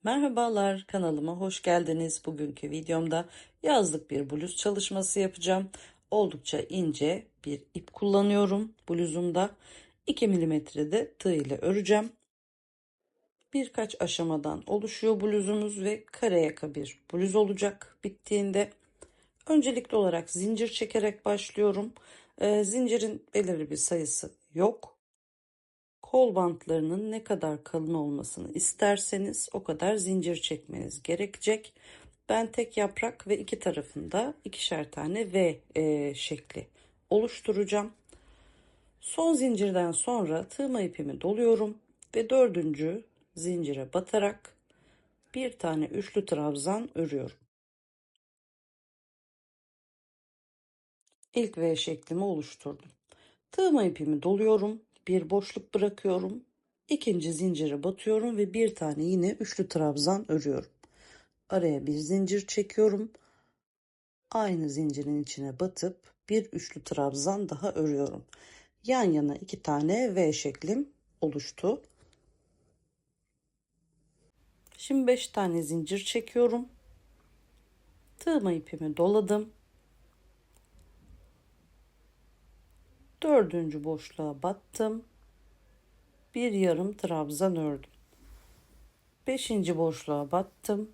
Merhabalar, kanalıma hoş geldiniz. Bugünkü videomda yazlık bir bluz çalışması yapacağım. Oldukça ince bir ip kullanıyorum bluzumda. 2 milimetrede tığ ile öreceğim. Birkaç aşamadan oluşuyor bluzumuz ve kare yaka bir bluz olacak bittiğinde. Öncelikli olarak zincir çekerek başlıyorum. Zincirin belirli bir sayısı yok. Kol bantlarının ne kadar kalın olmasını isterseniz o kadar zincir çekmeniz gerekecek. Ben tek yaprak ve iki tarafında ikişer tane V şekli oluşturacağım. Son zincirden sonra tığma ipimi doluyorum ve dördüncü zincire batarak bir tane üçlü trabzan örüyorum. İlk V şeklimi oluşturdum. Tığma ipimi doluyorum, bir boşluk bırakıyorum. İkinci zincire batıyorum ve bir tane yine üçlü trabzan örüyorum. Araya bir zincir çekiyorum. Aynı zincirin içine batıp bir üçlü trabzan daha örüyorum. Yan yana iki tane V şeklim oluştu. Şimdi 5 tane zincir çekiyorum. Tığma ipimi doladım. Dördüncü boşluğa battım. Bir yarım trabzan ördüm. Beşinci boşluğa battım.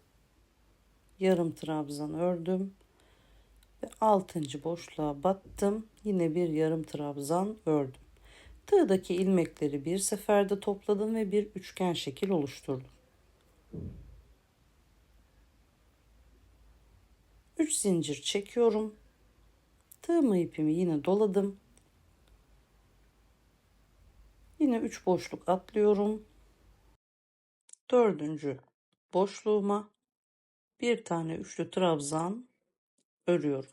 Yarım trabzan ördüm. Ve altıncı boşluğa battım. Yine bir yarım trabzan ördüm. Tığdaki ilmekleri bir seferde topladım ve bir üçgen şekil oluşturdum. 3 zincir çekiyorum. Tığma ipimi yine doladım. Yine 3 boşluk atlıyorum. Dördüncü boşluğuma bir tane üçlü trabzan örüyorum.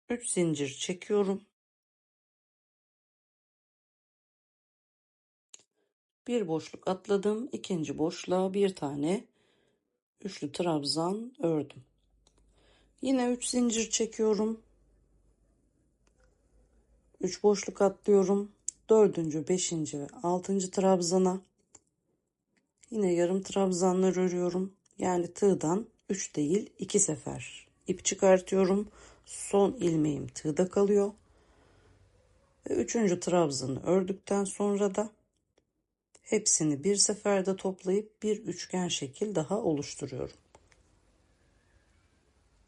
3 zincir çekiyorum. Bir boşluk atladım. İkinci boşluğa bir tane üçlü trabzan ördüm. Yine 3 zincir çekiyorum. 3 boşluk atlıyorum. Dördüncü, beşinci ve altıncı trabzana yine yarım trabzanlar örüyorum. Yani tığdan 3 değil 2 sefer ip çıkartıyorum. Son ilmeğim tığda kalıyor. Ve üçüncü trabzanı ördükten sonra da hepsini bir seferde toplayıp bir üçgen şekil daha oluşturuyorum.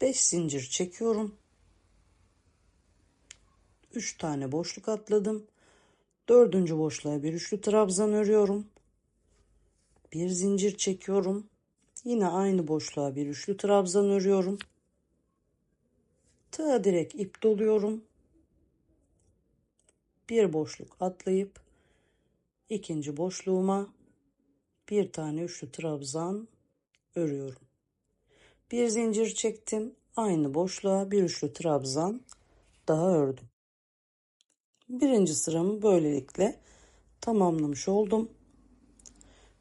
5 zincir çekiyorum. 3 tane boşluk atladım. Dördüncü boşluğa bir üçlü trabzan örüyorum. Bir zincir çekiyorum. Yine aynı boşluğa bir üçlü trabzan örüyorum. Tığa direkt ip doluyorum. Bir boşluk atlayıp ikinci boşluğuma bir tane üçlü trabzan örüyorum. Bir zincir çektim. Aynı boşluğa bir üçlü trabzan daha ördüm. Birinci sıramı böylelikle tamamlamış oldum.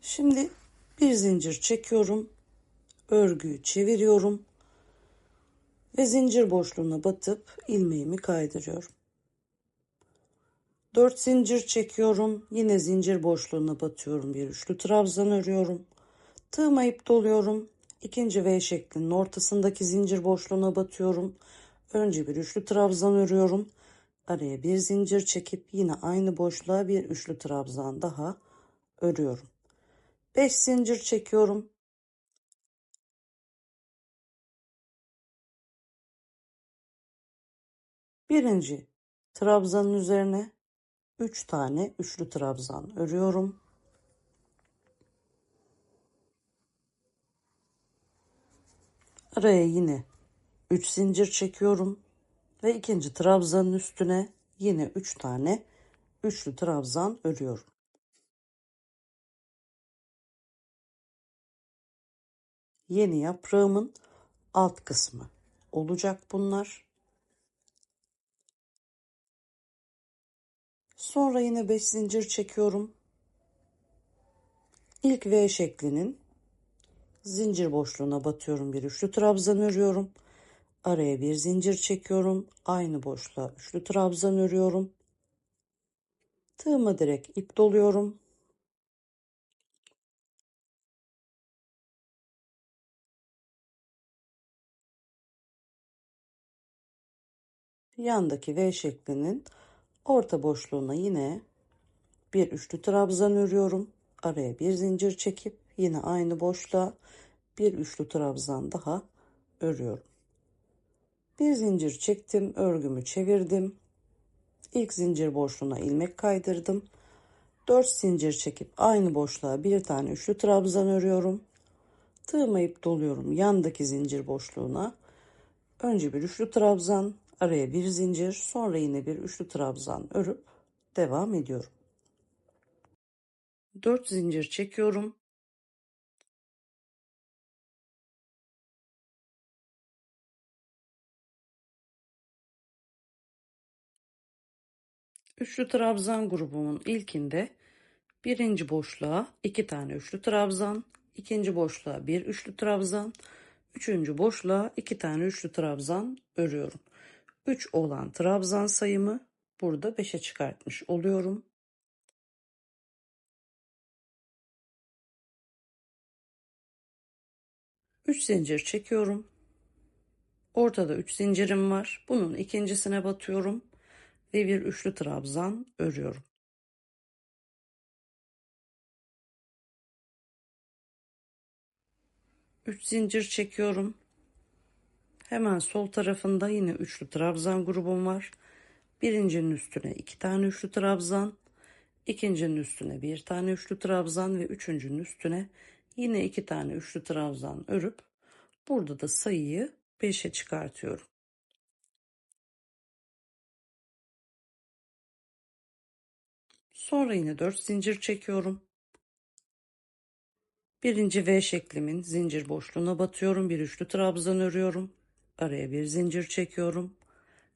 Şimdi bir zincir çekiyorum. Örgüyü çeviriyorum. Ve zincir boşluğuna batıp ilmeğimi kaydırıyorum. 4 zincir çekiyorum. Yine zincir boşluğuna batıyorum. Bir üçlü trabzan örüyorum. Tığıma ip doluyorum. İkinci V şeklinin ortasındaki zincir boşluğuna batıyorum. Önce bir üçlü trabzan örüyorum. Araya bir zincir çekip yine aynı boşluğa bir üçlü trabzan daha örüyorum. 5 zincir çekiyorum. Birinci trabzanın üzerine 3 tane üçlü trabzan örüyorum. Araya yine 3 zincir çekiyorum ve ikinci trabzanın üstüne yine 3 tane üçlü trabzan örüyorum. Yeni yaprağımın alt kısmı olacak bunlar. Sonra yine 5 zincir çekiyorum. İlk V şeklinin zincir boşluğuna batıyorum, bir üçlü trabzan örüyorum. Araya bir zincir çekiyorum. Aynı boşluğa üçlü trabzan örüyorum. Tığıma direkt ip doluyorum. Yandaki V şeklinin orta boşluğuna yine bir üçlü trabzan örüyorum. Araya bir zincir çekip yine aynı boşluğa bir üçlü trabzan daha örüyorum. Bir zincir çektim, örgümü çevirdim. İlk zincir boşluğuna ilmek kaydırdım. 4 zincir çekip aynı boşluğa bir tane üçlü trabzan örüyorum. Tığıma ip doluyorum yandaki zincir boşluğuna. Önce bir üçlü trabzan, araya bir zincir, sonra yine bir üçlü trabzan örüp devam ediyorum. 4 zincir çekiyorum. Üçlü trabzan grubumun ilkinde birinci boşluğa 2 tane üçlü trabzan, ikinci boşluğa bir üçlü trabzan, üçüncü boşluğa 2 tane üçlü trabzan örüyorum. 3 olan trabzan sayımı burada 5'e çıkartmış oluyorum. 3 zincir çekiyorum. Ortada 3 zincirim var. Bunun ikincisine batıyorum ve bir üçlü trabzan örüyorum. 3 zincir çekiyorum. Hemen sol tarafında yine üçlü trabzan grubum var. Birincinin üstüne 2 tane üçlü trabzan, ikincinin üstüne bir tane üçlü trabzan ve üçüncünün üstüne yine 2 tane üçlü trabzan örüp burada da sayıyı 5'e çıkartıyorum. Sonra yine 4 zincir çekiyorum. Birinci V şeklimin zincir boşluğuna batıyorum. Bir üçlü trabzan örüyorum. Araya bir zincir çekiyorum.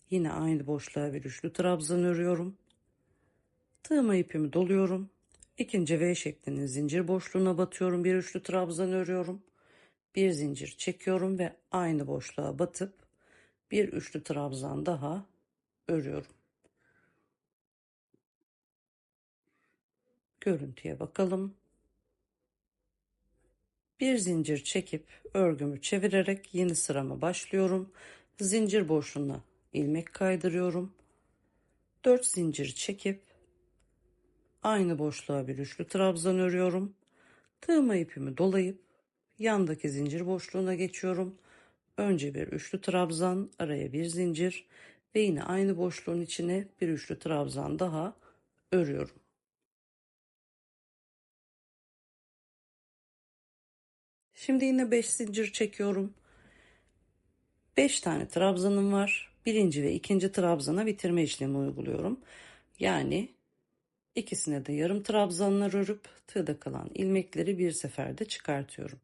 Yine aynı boşluğa bir üçlü trabzan örüyorum. Tığıma ipimi doluyorum. İkinci V şeklinin zincir boşluğuna batıyorum. Bir üçlü trabzan örüyorum. Bir zincir çekiyorum ve aynı boşluğa batıp bir üçlü trabzan daha örüyorum. Görüntüye bakalım. Bir zincir çekip örgümü çevirerek yeni sırama başlıyorum. Zincir boşluğuna ilmek kaydırıyorum. 4 zincir çekip aynı boşluğa bir üçlü trabzan örüyorum. Tığıma ipimi dolayıp yandaki zincir boşluğuna geçiyorum. Önce bir üçlü trabzan, araya bir zincir ve yine aynı boşluğun içine bir üçlü trabzan daha örüyorum. Şimdi yine 5 zincir çekiyorum. 5 tane trabzanım var. Birinci ve ikinci trabzana bitirme işlemi uyguluyorum. Yani ikisine de yarım trabzanlar örüp tığda kalan ilmekleri bir seferde çıkartıyorum.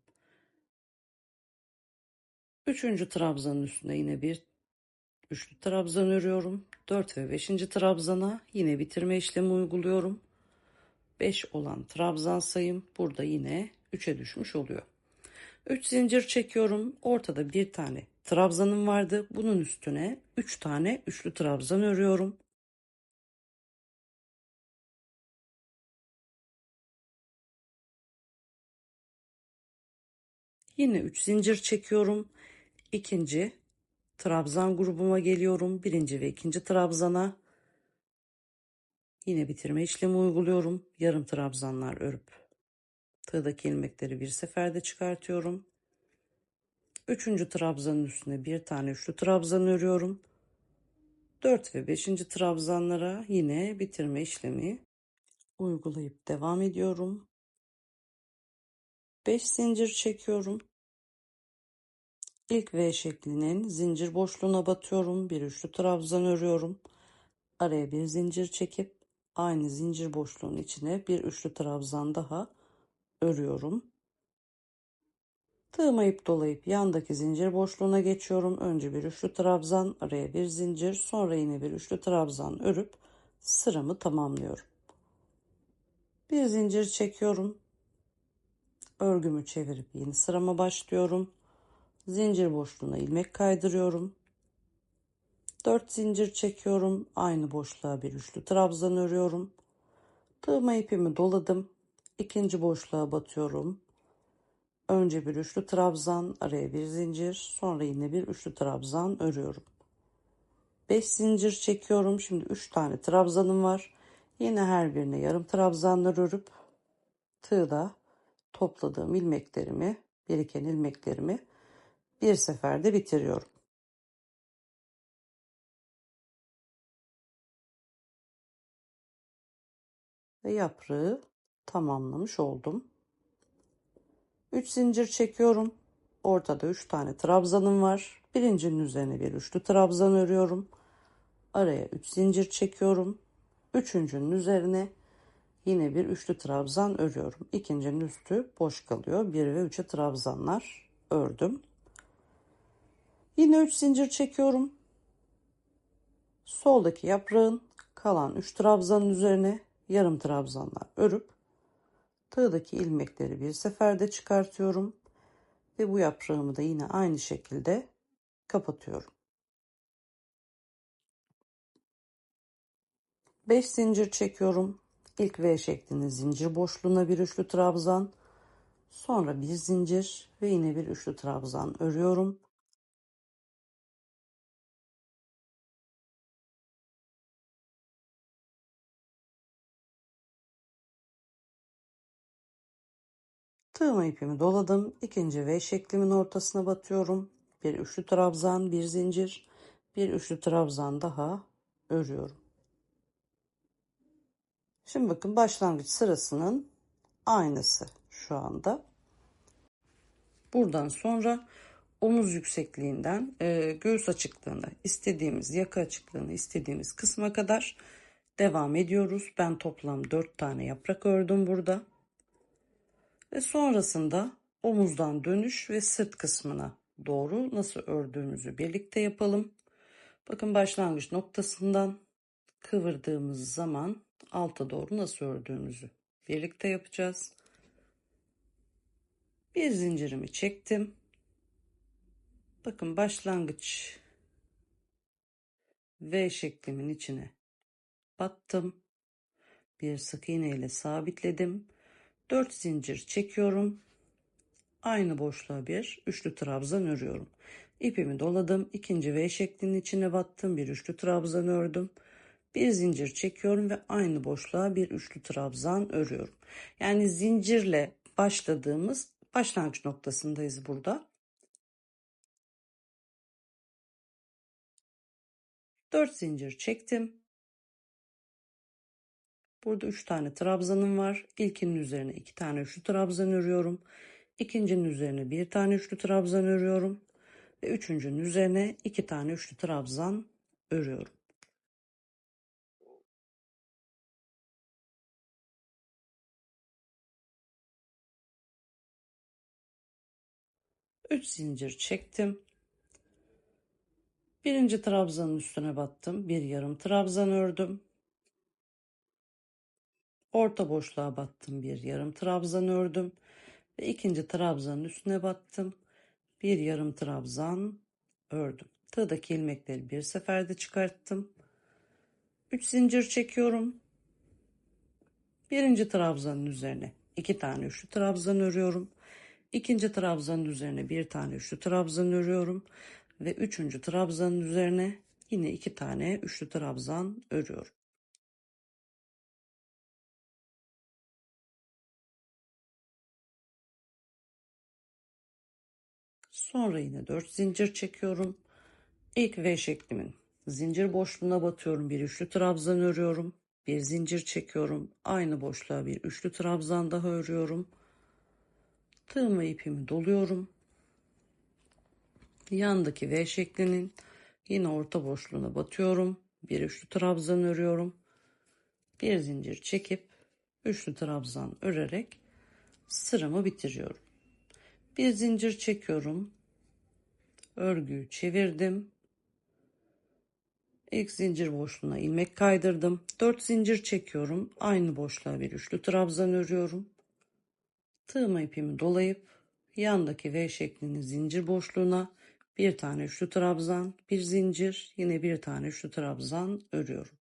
Üçüncü trabzanın üstüne yine bir üçlü trabzan örüyorum. 4 ve 5. trabzana yine bitirme işlemi uyguluyorum. 5 olan trabzan sayım burada yine 3'e düşmüş oluyor. 3 zincir çekiyorum. Ortada bir tane trabzanım vardı. Bunun üstüne 3 tane üçlü trabzan örüyorum. Yine 3 zincir çekiyorum. İkinci trabzan grubuma geliyorum. Birinci ve ikinci trabzana yine bitirme işlemi uyguluyorum. Yarım trabzanlar örüp tığdaki ilmekleri bir seferde çıkartıyorum. Üçüncü trabzanın üstüne bir tane üçlü trabzan örüyorum. 4 ve 5. trabzanlara yine bitirme işlemi uygulayıp devam ediyorum. 5 zincir çekiyorum. İlk V şeklinin zincir boşluğuna batıyorum. Bir üçlü trabzan örüyorum. Araya bir zincir çekip aynı zincir boşluğun içine bir üçlü trabzan daha örüyorum. Tığıma ip dolayıp yandaki zincir boşluğuna geçiyorum. Önce bir üçlü trabzan, araya bir zincir, sonra yine bir üçlü trabzan örüp sıramı tamamlıyorum. Bir zincir çekiyorum. Örgümü çevirip yeni sırama başlıyorum. Zincir boşluğuna ilmek kaydırıyorum. 4 zincir çekiyorum. Aynı boşluğa bir üçlü trabzan örüyorum. Tığıma ipimi doladım. İkinci boşluğa batıyorum. Önce bir üçlü trabzan, araya bir zincir, sonra yine bir üçlü trabzan örüyorum. 5 zincir çekiyorum. Şimdi 3 tane trabzanım var. Yine her birine yarım trabzanlar örüp tığda topladığım ilmeklerimi, biriken ilmeklerimi bir seferde bitiriyorum. Ve yaprağı tamamlamış oldum. 3 zincir çekiyorum. Ortada 3 tane trabzanım var. Birincinin üzerine bir üçlü trabzan örüyorum. Araya 3 zincir çekiyorum. Üçüncünün üzerine yine bir üçlü trabzan örüyorum. İkincinin üstü boş kalıyor. 1 ve 3'e trabzanlar ördüm. Yine 3 zincir çekiyorum. Soldaki yaprağın kalan 3 trabzanın üzerine yarım trabzanlar örüp tığdaki ilmekleri bir seferde çıkartıyorum ve bu yaprağımı da yine aynı şekilde kapatıyorum. 5 zincir çekiyorum. İlk V şeklinde zincir boşluğuna bir üçlü trabzan, sonra bir zincir ve yine bir üçlü trabzan örüyorum. Tığma ipimi doladım. İkinci V şeklimin ortasına batıyorum. Bir üçlü trabzan, bir zincir, bir üçlü trabzan daha örüyorum. Şimdi bakın başlangıç sırasının aynısı şu anda. Buradan sonra omuz yüksekliğinden göğüs açıklığında istediğimiz yaka açıklığını istediğimiz kısma kadar devam ediyoruz. Ben toplam 4 tane yaprak ördüm burada. Ve sonrasında omuzdan dönüş ve sırt kısmına doğru nasıl ördüğümüzü birlikte yapalım. Bakın başlangıç noktasından kıvırdığımız zaman alta doğru nasıl ördüğümüzü birlikte yapacağız. Bir zincirimi çektim. Bakın başlangıç V şeklimin içine battım. Bir sık iğne ile sabitledim. 4 zincir çekiyorum. Aynı boşluğa bir üçlü trabzan örüyorum. İpimi doladım. İkinci V şeklinin içine battım. Bir üçlü trabzan ördüm. Bir zincir çekiyorum ve aynı boşluğa bir üçlü trabzan örüyorum. Yani zincirle başladığımız başlangıç noktasındayız burada. 4 zincir çektim. Burada 3 tane trabzanım var. İlkinin üzerine 2 tane üçlü trabzan örüyorum. İkincinin üzerine bir tane üçlü trabzan örüyorum. Ve üçüncünün üzerine 2 tane üçlü trabzan örüyorum. Üç zincir çektim. Birinci trabzanın üstüne battım. Bir yarım trabzan ördüm. Orta boşluğa battım. Bir yarım trabzan ördüm. Ve ikinci trabzanın üstüne battım. Bir yarım trabzan ördüm. Tığdaki ilmekleri bir seferde çıkarttım. 3 zincir çekiyorum. Birinci trabzanın üzerine 2 tane üçlü trabzan örüyorum. İkinci trabzanın üzerine bir tane üçlü trabzan örüyorum. Ve üçüncü trabzanın üzerine yine 2 tane üçlü trabzan örüyorum. Sonra yine 4 zincir çekiyorum. İlk V şeklimin zincir boşluğuna batıyorum. Bir üçlü trabzan örüyorum. Bir zincir çekiyorum. Aynı boşluğa bir üçlü trabzan daha örüyorum. Tığıma ipimi doluyorum. Yandaki V şeklinin yine orta boşluğuna batıyorum. Bir üçlü trabzan örüyorum. Bir zincir çekip üçlü trabzan örerek sıramı bitiriyorum. Bir zincir çekiyorum. Örgüyü çevirdim. İlk zincir boşluğuna ilmek kaydırdım. 4 zincir çekiyorum. Aynı boşluğa bir üçlü trabzan örüyorum. Tığıma ipimi dolayıp yandaki V şeklinin zincir boşluğuna bir tane üçlü trabzan, bir zincir, yine bir tane üçlü trabzan örüyorum.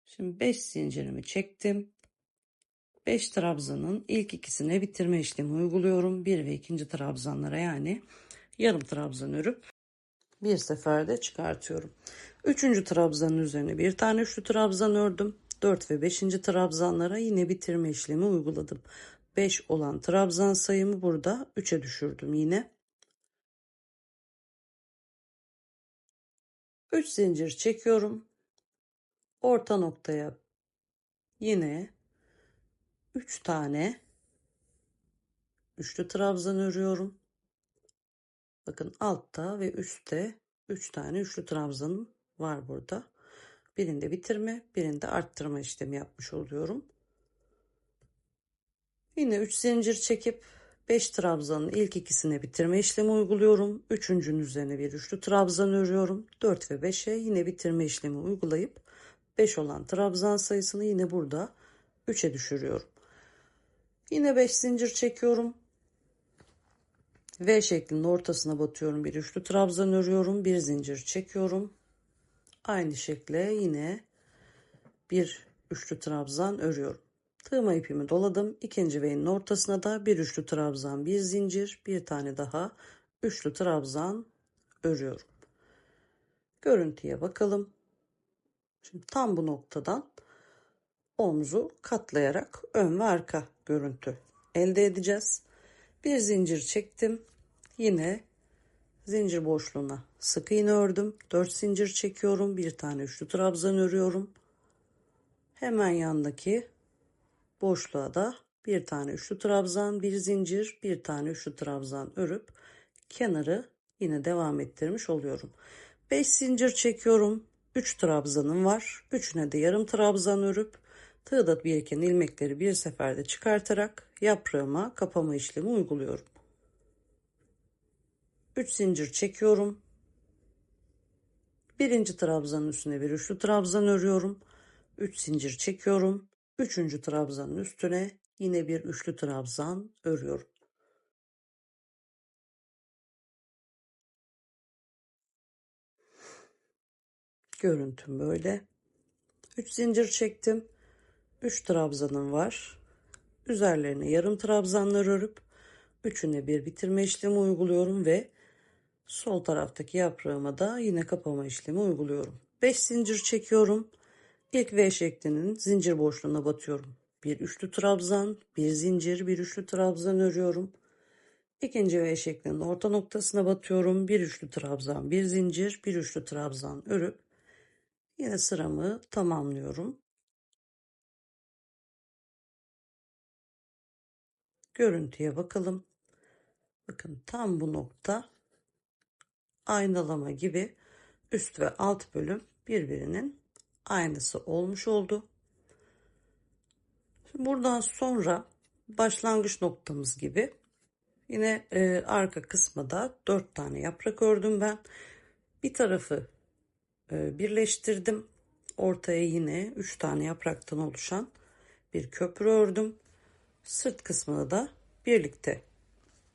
Şimdi 5 zincirimi çektim. 5 trabzanın ilk ikisine bitirme işlemi uyguluyorum. 1 ve 2. trabzanlara yani yarım trabzan örüp bir seferde çıkartıyorum. Üçüncü trabzanın üzerine bir tane üçlü trabzan ördüm. 4 ve 5. trabzanlara yine bitirme işlemi uyguladım. 5 olan trabzan sayımı burada 3'e düşürdüm yine. 3 zincir çekiyorum. Orta noktaya yine 3 tane üçlü trabzan örüyorum. Bakın altta ve üstte 3 tane üçlü trabzanım var burada. Birinde bitirme, birinde arttırma işlemi yapmış oluyorum. Yine 3 zincir çekip 5 trabzanın ilk ikisine bitirme işlemi uyguluyorum. Üçüncünün üzerine bir üçlü trabzan örüyorum. 4 ve 5'e yine bitirme işlemi uygulayıp 5 olan trabzan sayısını yine burada 3'e düşürüyorum. Yine 5 zincir çekiyorum. V şeklinin ortasına batıyorum. Bir üçlü trabzan örüyorum. Bir zincir çekiyorum. Aynı şekle yine bir üçlü trabzan örüyorum. Tığma ipimi doladım. İkinci V'nin ortasına da bir üçlü trabzan, bir zincir, bir tane daha üçlü trabzan örüyorum. Görüntüye bakalım. Şimdi tam bu noktadan omzu katlayarak ön ve arka görüntü elde edeceğiz. Bir zincir çektim. Yine zincir boşluğuna sık iğne ördüm. 4 zincir çekiyorum. Bir tane üçlü trabzan örüyorum. Hemen yandaki boşluğa da bir tane üçlü trabzan, bir zincir, bir tane üçlü trabzan örüp kenarı yine devam ettirmiş oluyorum. 5 zincir çekiyorum. 3 trabzanım var. Üçüne de yarım trabzan örüp tığda biriken ilmekleri bir seferde çıkartarak yaprağıma kapama işlemi uyguluyorum. 3 zincir çekiyorum. Birinci trabzanın üstüne bir üçlü trabzan örüyorum. 3 zincir çekiyorum. Üçüncü trabzanın üstüne yine bir üçlü trabzan örüyorum. Görüntüm böyle. 3 zincir çektim. 3 trabzanım var. Üzerlerine yarım trabzanlar örüp üçüne bir bitirme işlemi uyguluyorum ve sol taraftaki yaprağıma da yine kapama işlemi uyguluyorum. 5 zincir çekiyorum. İlk V şeklinin zincir boşluğuna batıyorum. Bir üçlü trabzan, bir zincir, bir üçlü trabzan örüyorum. İkinci V şeklinin orta noktasına batıyorum. Bir üçlü trabzan, bir zincir, bir üçlü trabzan örüp yine sıramı tamamlıyorum. Görüntüye bakalım. Bakın tam bu nokta aynalama gibi üst ve alt bölüm birbirinin aynısı olmuş oldu. Şimdi buradan sonra başlangıç noktamız gibi yine arka kısma da 4 tane yaprak ördüm ben. Bir tarafı birleştirdim. Ortaya yine 3 tane yapraktan oluşan bir köprü ördüm. Sırt kısmını da birlikte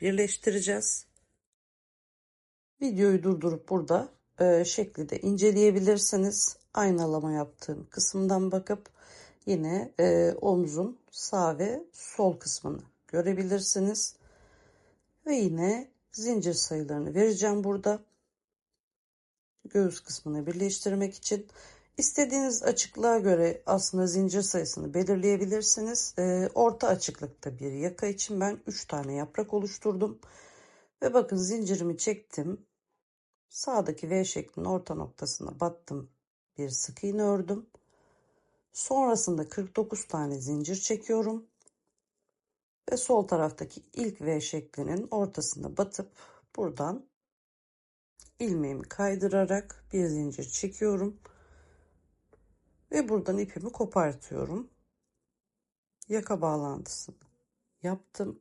birleştireceğiz. Videoyu durdurup burada şekli de inceleyebilirsiniz. Aynalama yaptığım kısımdan bakıp yine omzun sağ ve sol kısmını görebilirsiniz. Ve yine zincir sayılarını vereceğim burada. Göğüs kısmını birleştirmek için. İstediğiniz açıklığa göre aslında zincir sayısını belirleyebilirsiniz. Orta açıklıkta bir yaka için ben 3 tane yaprak oluşturdum. Ve bakın zincirimi çektim. Sağdaki V şeklinin orta noktasına battım. Bir sık iğne ördüm. Sonrasında 49 tane zincir çekiyorum. Ve sol taraftaki ilk V şeklinin ortasına batıp buradan ilmeğimi kaydırarak bir zincir çekiyorum. Ve buradan ipimi kopartıyorum. Yaka bağlantısını yaptım.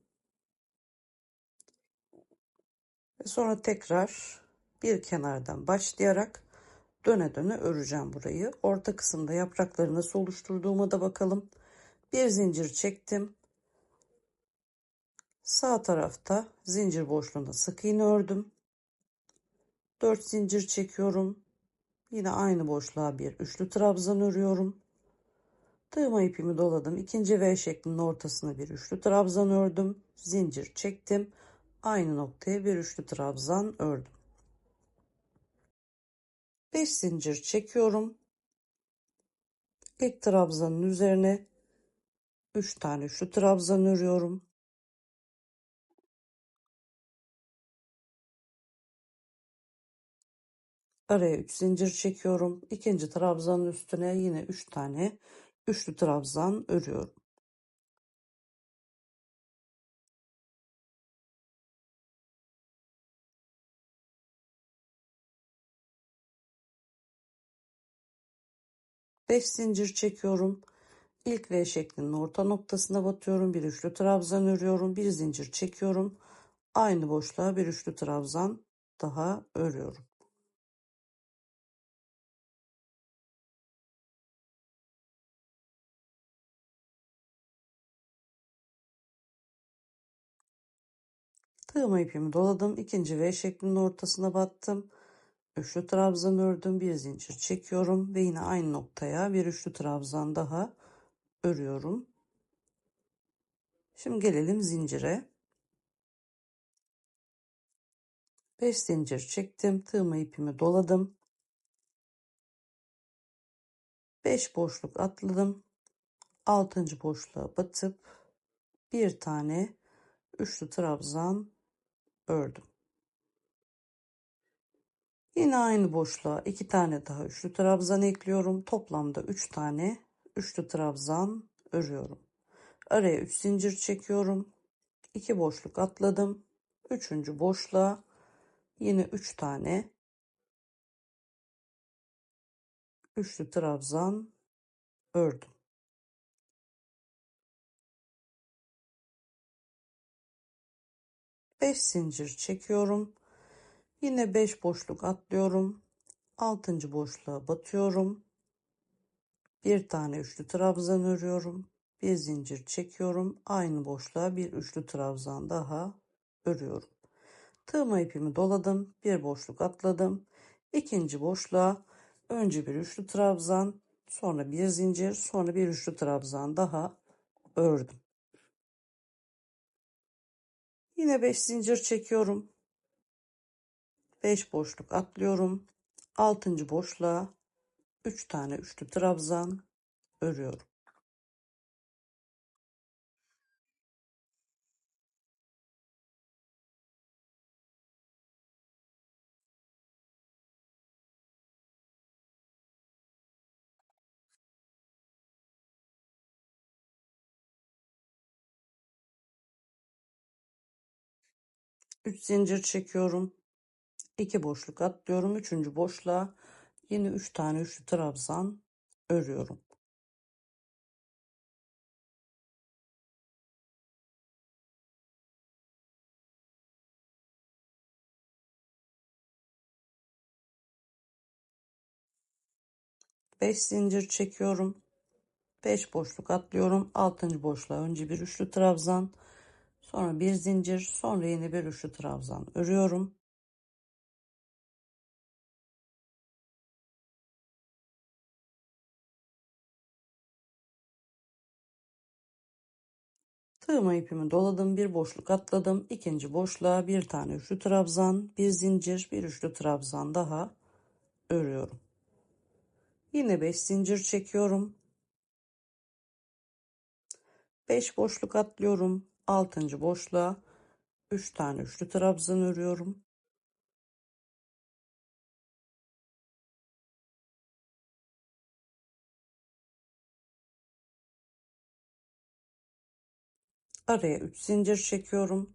Ve sonra tekrar bir kenardan başlayarak döne döne öreceğim burayı. Orta kısımda yaprakları nasıl oluşturduğuma da bakalım. Bir zincir çektim. Sağ tarafta zincir boşluğuna sık iğne ördüm. 4 zincir çekiyorum. Yine aynı boşluğa bir üçlü trabzan örüyorum. Tığıma ipimi doladım. İkinci V şeklinin ortasına bir üçlü trabzan ördüm. Zincir çektim. aynı noktaya bir üçlü trabzan ördüm. 5 zincir çekiyorum. İlk trabzanın üzerine 3 tane üçlü trabzan örüyorum. Araya 3 zincir çekiyorum. İkinci trabzanın üstüne yine 3 tane üçlü trabzan örüyorum. Beş zincir çekiyorum. İlk V şeklinin orta noktasına batıyorum. Bir üçlü trabzan örüyorum. Bir zincir çekiyorum. Aynı boşluğa bir üçlü trabzan daha örüyorum. Tığıma ipimi doladım. İkinci V şeklinin ortasına battım. Üçlü trabzan ördüm. Bir zincir çekiyorum ve yine aynı noktaya bir üçlü trabzan daha örüyorum. Şimdi gelelim zincire. 5 zincir çektim. Tığıma ipimi doladım. 5 boşluk atladım. 6. boşluğa batıp bir tane üçlü trabzan ördüm. Yine aynı boşluğa 2 tane daha üçlü trabzan ekliyorum. Toplamda 3 tane üçlü trabzan örüyorum. Araya 3 zincir çekiyorum. 2 boşluk atladım. 3. boşluğa yine 3 tane üçlü trabzan ördüm. 5 zincir çekiyorum. Yine 5 boşluk atlıyorum. 6. boşluğa batıyorum. Bir tane üçlü trabzan örüyorum. Bir zincir çekiyorum. Aynı boşluğa bir üçlü trabzan daha örüyorum. Tığıma ipimi doladım. Bir boşluk atladım. İkinci boşluğa önce bir üçlü trabzan, sonra bir zincir, sonra bir üçlü trabzan daha ördüm. Yine 5 zincir çekiyorum. 5 boşluk atlıyorum. 6. boşluğa 3 tane üçlü trabzan örüyorum. Üç zincir çekiyorum. 2 boşluk atlıyorum. Üçüncü boşluğa yine 3 tane üçlü trabzan örüyorum. Beş zincir çekiyorum. 5 boşluk atlıyorum. Altıncı boşluğa önce bir üçlü trabzan, sonra bir zincir, sonra yine bir üçlü trabzan örüyorum. Tığıma ipimi doladım. Bir boşluk atladım. İkinci boşluğa bir tane üçlü trabzan, bir zincir, bir üçlü trabzan daha örüyorum. Yine 5 zincir çekiyorum. 5 boşluk atlıyorum. Altıncı boşluğa 3 tane üçlü trabzan örüyorum. Araya 3 zincir çekiyorum.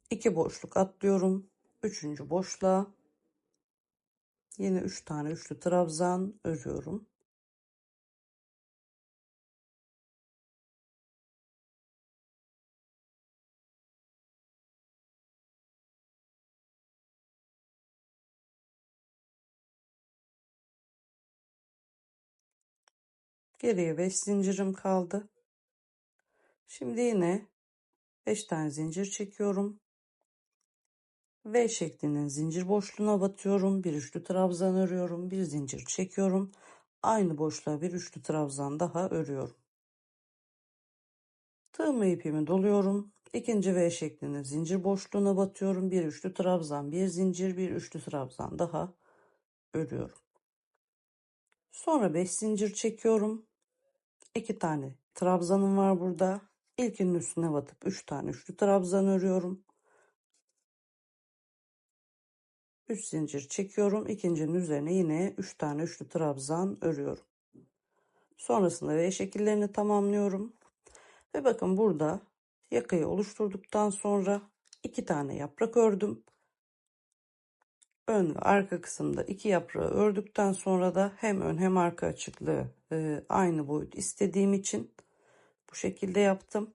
2 boşluk atlıyorum. Üçüncü boşluğa yine 3 tane üçlü trabzan örüyorum. Geriye 5 zincirim kaldı. Şimdi yine 5 tane zincir çekiyorum. V şeklinin zincir boşluğuna batıyorum. Bir üçlü trabzan örüyorum. Bir zincir çekiyorum. Aynı boşluğa bir üçlü trabzan daha örüyorum. Tığımı ipimi doluyorum. İkinci V şeklinde zincir boşluğuna batıyorum. Bir üçlü trabzan, bir zincir, bir üçlü trabzan daha örüyorum. Sonra 5 zincir çekiyorum. 2 tane trabzanım var burada. İlkinin üstüne batıp 3 tane üçlü trabzan örüyorum. 3 zincir çekiyorum. İkincinin üzerine yine 3 tane üçlü trabzan örüyorum. Sonrasında V şekillerini tamamlıyorum. Ve bakın burada yakayı oluşturduktan sonra 2 tane yaprak ördüm. Ön ve arka kısımda 2 yaprağı ördükten sonra da hem ön hem arka açıklığı aynı boyut istediğim için bu şekilde yaptım.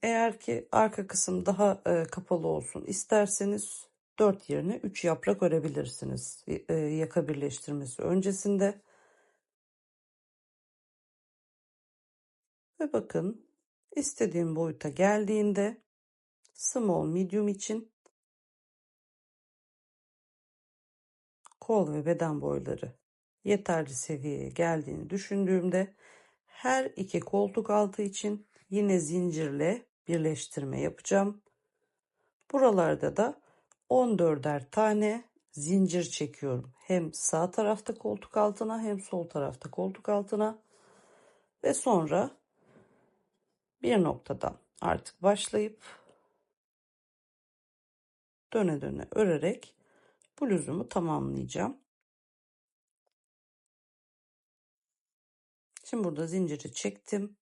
Eğer ki arka kısım daha kapalı olsun isterseniz 4 yerine 3 yaprak örebilirsiniz yaka birleştirmesi öncesinde. Ve bakın istediğim boyuta geldiğinde small medium için kol ve beden boyları yeterli seviyeye geldiğini düşündüğümde her iki koltuk altı için yine zincirle birleştirme yapacağım. Buralarda da 14'er tane zincir çekiyorum. Hem sağ tarafta koltuk altına hem sol tarafta koltuk altına ve sonra bir noktadan artık başlayıp döne döne örerek bluzumu tamamlayacağım. Şimdi burada zinciri çektim.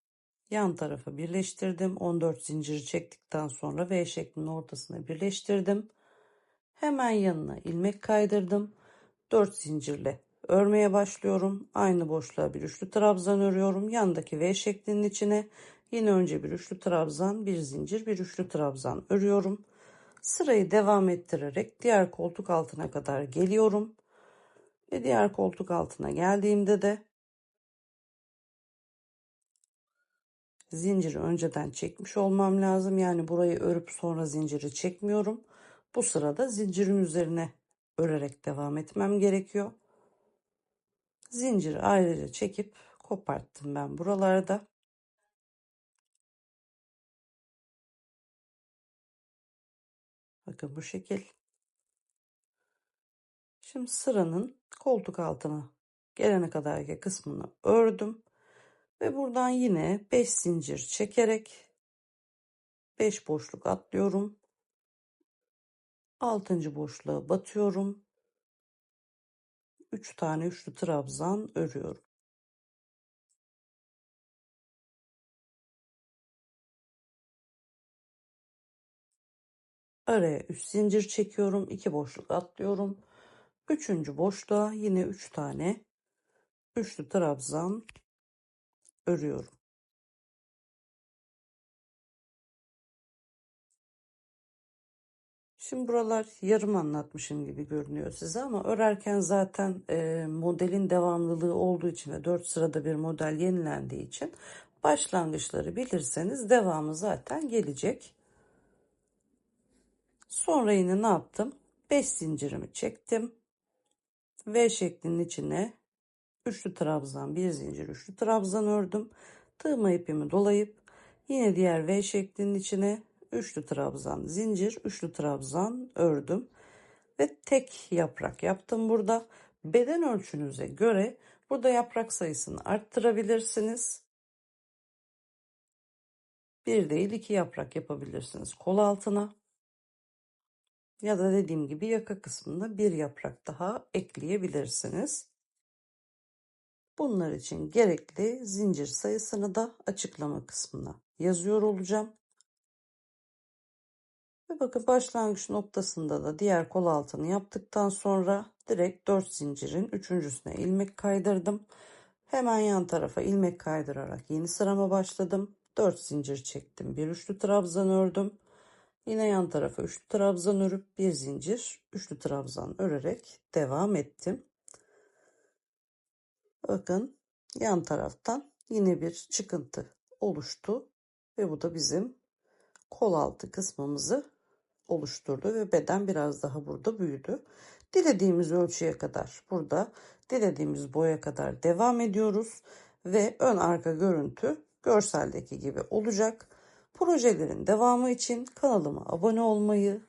Yan tarafa birleştirdim. 14 zinciri çektikten sonra V şeklinin ortasına birleştirdim. Hemen yanına ilmek kaydırdım. 4 zincirle örmeye başlıyorum. Aynı boşluğa bir üçlü trabzan örüyorum. Yandaki V şeklinin içine yine önce bir üçlü trabzan, bir zincir, bir üçlü trabzan örüyorum. Sırayı devam ettirerek diğer koltuk altına kadar geliyorum. Ve diğer koltuk altına geldiğimde de zinciri önceden çekmiş olmam lazım. Yani burayı örüp sonra zinciri çekmiyorum. Bu sırada zincirin üzerine örerek devam etmem gerekiyor. Zinciri ayrıca çekip koparttım ben buralarda. Bakın bu şekil. Şimdi sıranın koltuk altına gelene kadarki kısmını ördüm. Ve buradan yine 5 zincir çekerek 5 boşluk atlıyorum. 6. boşluğa batıyorum. 3 tane üçlü trabzan örüyorum. Araya 3 zincir çekiyorum. 2 boşluk atlıyorum. 3. boşluğa yine 3 tane üçlü trabzan örüyorum. Şimdi buralar yarım anlatmışım gibi görünüyor size ama örerken zaten modelin devamlılığı olduğu için ve 4 sırada bir model yenilendiği için başlangıçları bilirseniz devamı zaten gelecek. Sonra yine ne yaptım? 5 zincirimi çektim. V şeklinin içine üçlü trabzan, bir zincir, üçlü trabzan ördüm. Tığma ipimi dolayıp yine diğer V şeklinin içine üçlü trabzan, zincir, üçlü trabzan ördüm. Ve tek yaprak yaptım burada. Beden ölçünüze göre burada yaprak sayısını arttırabilirsiniz. Bir değil 2 yaprak yapabilirsiniz kol altına. Ya da dediğim gibi yaka kısmında bir yaprak daha ekleyebilirsiniz. Bunlar için gerekli zincir sayısını da açıklama kısmına yazıyor olacağım. Ve bakın başlangıç noktasında da diğer kol altını yaptıktan sonra direkt 4 zincirin üçüncüsüne ilmek kaydırdım. Hemen yan tarafa ilmek kaydırarak yeni sırama başladım. 4 zincir çektim. Bir üçlü trabzan ördüm. Yine yan tarafa üçlü trabzan örüp bir zincir, üçlü trabzan örerek devam ettim. Bakın yan taraftan yine bir çıkıntı oluştu ve bu da bizim kol altı kısmımızı oluşturdu ve beden biraz daha burada büyüdü. Dilediğimiz ölçüye kadar burada dilediğimiz boya kadar devam ediyoruz ve ön arka görüntü görseldeki gibi olacak. Projelerin devamı için kanalıma abone olmayı,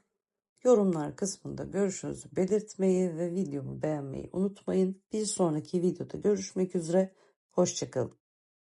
yorumlar kısmında görüşünüzü belirtmeyi ve videomu beğenmeyi unutmayın. Bir sonraki videoda görüşmek üzere. Hoşça kalın.